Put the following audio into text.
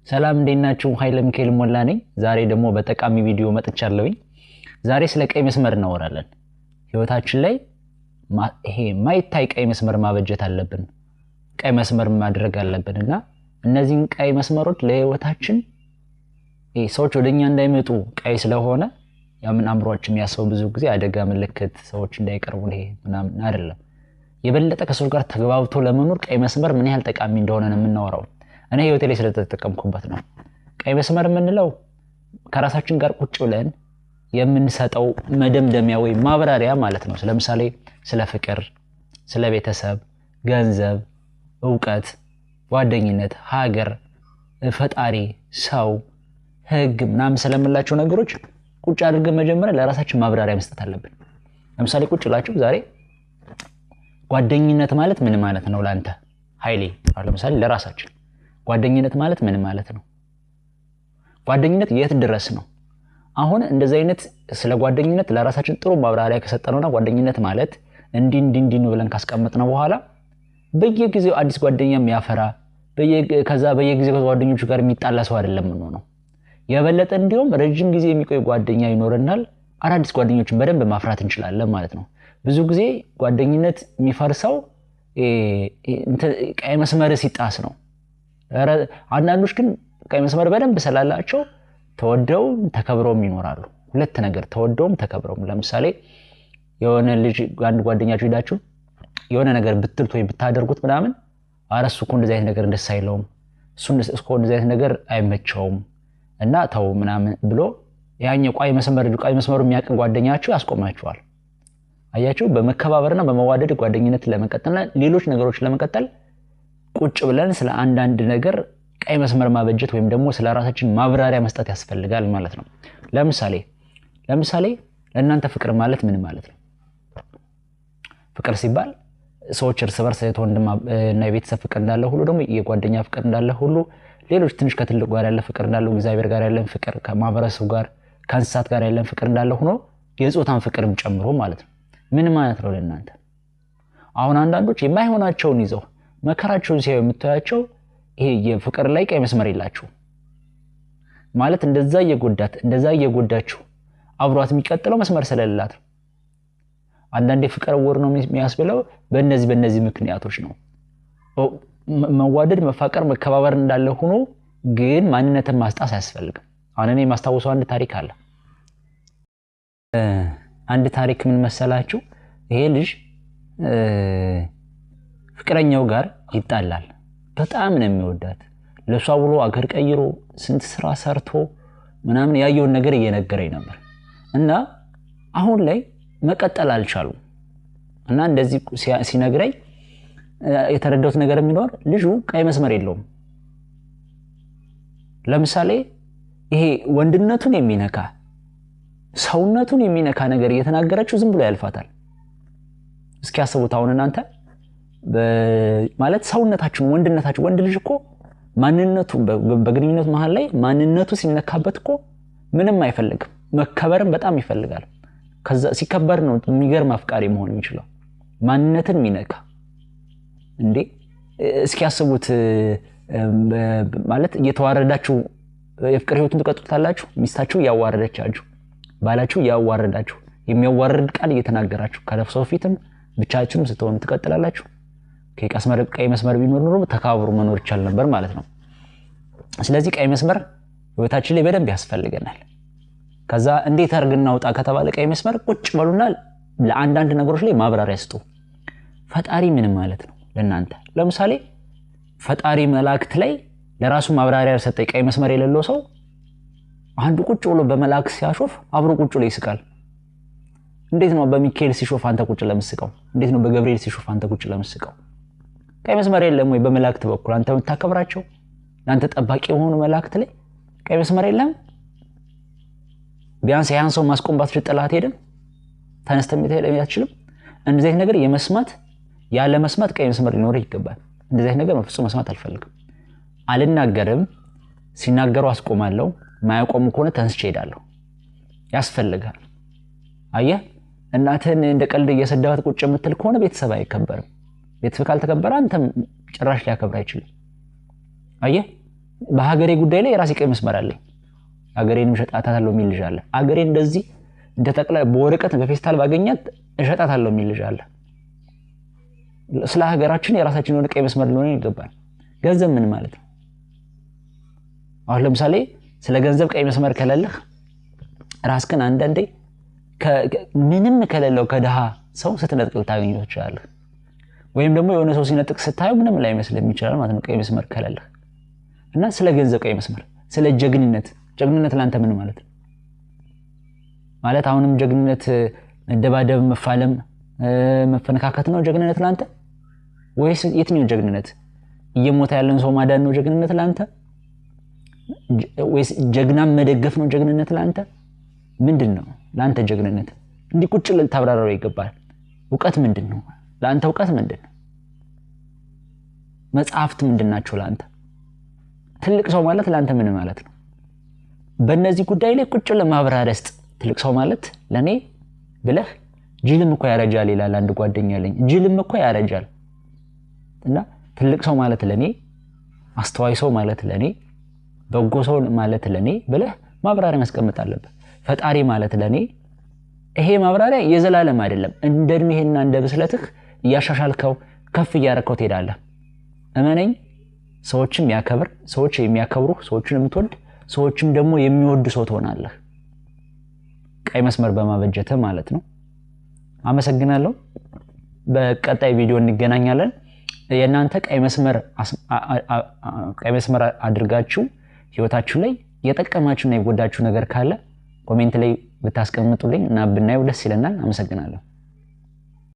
ሰላም እንዴናችሁ ኃይለ ሚካኤል ሞላ ነኝ ዛሬ ደግሞ በጠቃሚ ቪዲዮ መጥቻለሁኝ ዛሬ ስለ ቀይ መስመር እናወራለን ህይወታችን ላይ ይሄ ማይታይ ቀይ መስመር ማበጀት አለብን ቀይ መስመር ማድረግ አለብንና እነዚህን ቀይ መስመሮች ለህይወታችን ሰዎች ወደኛ እንዳይመጡ ቀይ ስለሆነ ያምን አምሮአችን ያሰው ብዙ ጊዜ አደጋ ምልክት ሰዎች እንዳይቀርቡ ይሄ ምናምን አይደለም የበለጠ ከሰዎች ጋር ተግባብቶ ለመኖር ቀይ መስመር ምን ያህል ጠቃሚ እንደሆነ ነው የምናወራው እኔ ህይወቴ ላይ ስለተጠቀምኩበት ነው ቀይ መስመር ምንለው ከራሳችን ጋር ቁጭ ብለን የምንሰጠው መደምደሚያ ወይ ማብራሪያ ማለት ነው ለምሳሌ ስለ ፍቅር ስለ ቤተሰብ ገንዘብ ዕውቀት ጓደኝነት ሀገር ፈጣሪ ሰው ህግ ምናምን ስለምላቸው ነገሮች ቁጭ አድርገን መጀመሪያ ለራሳችን ማብራሪያ መስጠት አለብን ለምሳሌ ቁጭ ብላችሁ ዛሬ ጓደኝነት ማለት ምን ማለት ነው ላንተ ኃይሌ ለምሳሌ ለራሳችን ጓደኝነት ማለት ምን ማለት ነው ጓደኝነት የት ድረስ ነው አሁን እንደዚህ አይነት ስለ ጓደኝነት ለራሳችን ጥሩ ማብራሪያ ከሰጠነውና ጓደኝነት ማለት እንዲ ነው ብለን ካስቀመጥነው በኋላ በየጊዜው አዲስ ጓደኛ የሚያፈራ ከዛ በየጊዜው ከጓደኞቹ ጋር የሚጣላ ሰው አይደለም ነው የበለጠ እንዲሁም ረጅም ጊዜ የሚቆይ ጓደኛ ይኖርናል አዳዲስ ጓደኞችን በደንብ ማፍራት እንችላለን ማለት ነው ብዙ ጊዜ ጓደኝነት የሚፈርሰው ቀይ መስመር ሲጣስ ነው አንዳንዶች ግን ቀይ መስመር በደንብ ስላላቸው ተወደው ተከብረው ይኖራሉ ሁለት ነገር ተወደውም ተከብረው ለምሳሌ የሆነ ልጅ አንድ ጓደኛችሁ ሄዳችሁ የሆነ ነገር ብትልት ወይ ብታደርጉት ምናምን አረሱ እኮ እንደዚህ አይነት ነገር ደስ አይለውም እሱን እስኮ እንደዚህ አይነት ነገር አይመቸውም እና ተው ምናምን ብሎ ያኛው ቀይ መስመሩ የሚያቀን ጓደኛችሁ ያስቆማችኋል አያችሁ በመከባበርና በመዋደድ ጓደኝነት ለመቀጠልና ሌሎች ነገሮች ለመቀጠል ቁጭ ብለን ስለ አንድ ነገር ቀይ መስመር ማበጀት ወይም ደግሞ ስለ ራሳችን ማብራሪያ መስጠት ያስፈልጋል ማለት ነው ለምሳሌ ለእናንተ ፍቅር ማለት ምን ማለት ነው ፍቅር ሲባል ሰዎች እርስ በርስ ወንድም እና የቤተሰብ ፍቅር እንዳለ ሁሉ ደግሞ የጓደኛ ፍቅር እንዳለ ሁሉ ሌሎች ትንሽ ከትልቅ ጋር ያለ ፍቅር እንዳለ እግዚአብሔር ጋር ያለን ፍቅር ከማህበረሰቡ ጋር ከእንስሳት ጋር ያለን ፍቅር እንዳለ ሆኖ የጾታን ፍቅርም ጨምሮ ማለት ነው ምን ማለት ነው ለእናንተ አሁን አንዳንዶች የማይሆናቸውን ይዘው መከራቸውን ሲያዩ የምታያቸው ይሄ የፍቅር ላይ ቀይ መስመር ይላችሁ ማለት እንደዛ እየጎዳችሁ አብሯት የሚቀጥለው መስመር ስለሌላት አንዳንዴ ፍቅር ወር ነው የሚያስብለው በእነዚህ ምክንያቶች ነው መዋደድ መፋቀር መከባበር እንዳለ ሆኖ ግን ማንነትን ማስጣስ ያስፈልጋል አሁን እኔ ማስታወሰው አንድ ታሪክ አለ አንድ ታሪክ ምን መሰላችሁ ይሄ ልጅ ፍቅረኛው ጋር ይጣላል በጣም ነው የሚወዳት ለሷ ብሎ አገር ቀይሮ ስንት ስራ ሰርቶ ምናምን ያየውን ነገር እየነገረኝ ነበር እና አሁን ላይ መቀጠል አልቻሉም እና እንደዚህ ሲነግረኝ የተረዳሁት ነገር የሚኖር ልጁ ቀይ መስመር የለውም ለምሳሌ ይሄ ወንድነቱን የሚነካ ሰውነቱን የሚነካ ነገር እየተናገረችው ዝም ብሎ ያልፋታል እስኪ ያስቡት አሁን እናንተ ማለት ሰውነታችን ወንድነታችን ወንድ ልጅ እኮ ማንነቱ በግንኙነት መሃል ላይ ማንነቱ ሲነካበት እኮ ምንም አይፈልግም መከበርም በጣም ይፈልጋል ከዛ ሲከበር ነው የሚገርም አፍቃሪ መሆን የሚችለው ማንነትን ሚነካ እንዴ እስኪ ያስቡት ማለት እየተዋረዳችሁ የፍቅር ህይወቱን ተቀጥታላችሁ ሚስታችሁ ያዋረደቻችሁ ባላችሁ ያዋረዳችሁ የሚያዋርድ ቃል እየተናገራችሁ ከለፍሰው ፊትም ብቻችሁም ስትሆኑ ትቀጥላላችሁ ቀይ መስመር ቢኖር ኖሮ ተካብሩ መኖር ይቻል ነበር ማለት ነው ስለዚህ ቀይ መስመር ህይወታችን ላይ በደንብ ያስፈልገናል ከዛ እንዴት አርግና ወጣ ከተባለ ቀይ መስመር ቁጭ በሉና ለአንዳንድ ነገሮች ላይ ማብራሪያ ስጡ ፈጣሪ ምን ማለት ነው ለእናንተ ለምሳሌ ፈጣሪ መላእክት ላይ ለራሱ ማብራሪያ ሰጠ ቀይ መስመር የሌለው ሰው አንዱ ቁጭ ብሎ በመላእክት ሲያሾፍ አብሮ ቁጭ ብሎ ይስቃል እንዴት ነው በሚካኤል ሲሾፍ አንተ ቁጭ ለምስቀው እንዴት ነው በገብርኤል ሲሾፍ አንተ ቁጭ ለምስቀው ቀይ መስመር የለም ወይ በመላእክት በኩል አንተ የምታከብራቸው አንተ ጠባቂ የሆኑ መላእክት ላይ ቀይ መስመር የለም ቢያንስ ያን ሰው ማስቆም ባትጥላት ሄደን ተነስተም ይተሄደም ያችልም እንደዚህ አይነት ነገር የመስማት ያለ መስማት ቀይ መስመር ሊኖር ይገባል እንደዚህ አይነት ነገር መፍጹም መስማት አልፈልግም አልናገርም ሲናገሩ አስቆማለሁ ማያቆም ከሆነ ተንስቼ ሄዳለሁ ያስፈልጋል አየህ እናትህን እንደ ቀልድ እየሰደባት ቁጭ የምትል ከሆነ ቤተሰብ አይከበርም ቤተሰብ ካልተከበረ አንተም ጭራሽ ሊያከብር አይችልም አየህ በሀገሬ ጉዳይ ላይ የራሴ ቀይ መስመር አለኝ። ሀገሬንም እሸጣታለሁ የሚል ልጅ አለ። ሀገሬን እንደዚህ እንደተቀላ በወረቀት በፌስታል ባገኛት እሸጣታለሁ የሚል ልጅ አለ። ስለ ሀገራችን የራሳችን የሆነ ቀይ መስመር ሊሆን ይገባል። ገንዘብ ምን ማለት ነው? አሁን ለምሳሌ ስለ ገንዘብ ቀይ መስመር ከሌለህ ራስህን አንዳንዴ ምንም ከሌለው ከደሃ ሰው ስትነጥቅ ልታገኘው ትችላለህ። ወይም ደግሞ የሆነ ሰው ሲነጥቅ ስታየው ምንም ላይመስልህ ይችላል ማለት ነው ቀይ መስመር ከሌለህ። እና ስለ ገንዘብ ቀይ መስመር፣ ስለ ጀግንነት ላንተ ምን ማለት ነው? ማለት አሁንም ጀግንነት መደባደብ፣ መፋለም፣ መፈነካከት ነው ጀግንነት ላንተ? ወይስ የትኛው ጀግንነት? እየሞተ ያለን ሰው ማዳን ነው ጀግንነት ላንተ? ወይስ ጀግናም መደገፍ ነው ጀግንነት ላንተ? ምንድነው ላንተ ጀግንነት? እንዲህ ቁጭ ልታብራራው ይገባል። ዕውቀት ምንድነው ላንተ? ዕውቀት ምንድነው? መጽሐፍት ምንድናቸው ላንተ? ትልቅ ሰው ማለት ላንተ ምን ማለት ነው? በእነዚህ ጉዳይ ላይ ቁጭ ለማብራሪያ ስጥ። ትልቅ ሰው ማለት ለኔ ብለህ ጅልም እኮ ያረጃል ይላል አንድ ጓደኛ አለኝ። ጅልም እኮ ያረጃል። እና ትልቅ ሰው ማለት ለኔ፣ አስተዋይ ሰው ማለት ለኔ፣ በጎ ሰው ማለት ለኔ ብለህ ማብራሪያ ማስቀመጥ አለበት። ፈጣሪ ማለት ለኔ፣ ይሄ ማብራሪያ የዘላለም አይደለም። እንደ እድሜህና እንደ ብስለትህ እያሻሻልከው ከፍ እያረከው ትሄዳለህ። እመነኝ፣ ሰዎችም ያከብር፣ ሰዎች የሚያከብሩህ፣ ሰዎችን የምትወድ፣ ሰዎችም ደግሞ የሚወዱ ሰው ትሆናለህ። ቀይ መስመር በማበጀት ማለት ነው። አመሰግናለሁ። በቀጣይ ቪዲዮ እንገናኛለን። የናንተ ቀይ መስመር አድርጋችሁ ህይወታችሁ ላይ የጠቀማችሁና የጎዳችሁ ነገር ካለ ኮሜንት ላይ ብታስቀምጡልኝ እና ብናየው ደስ ይለናል። አመሰግናለሁ።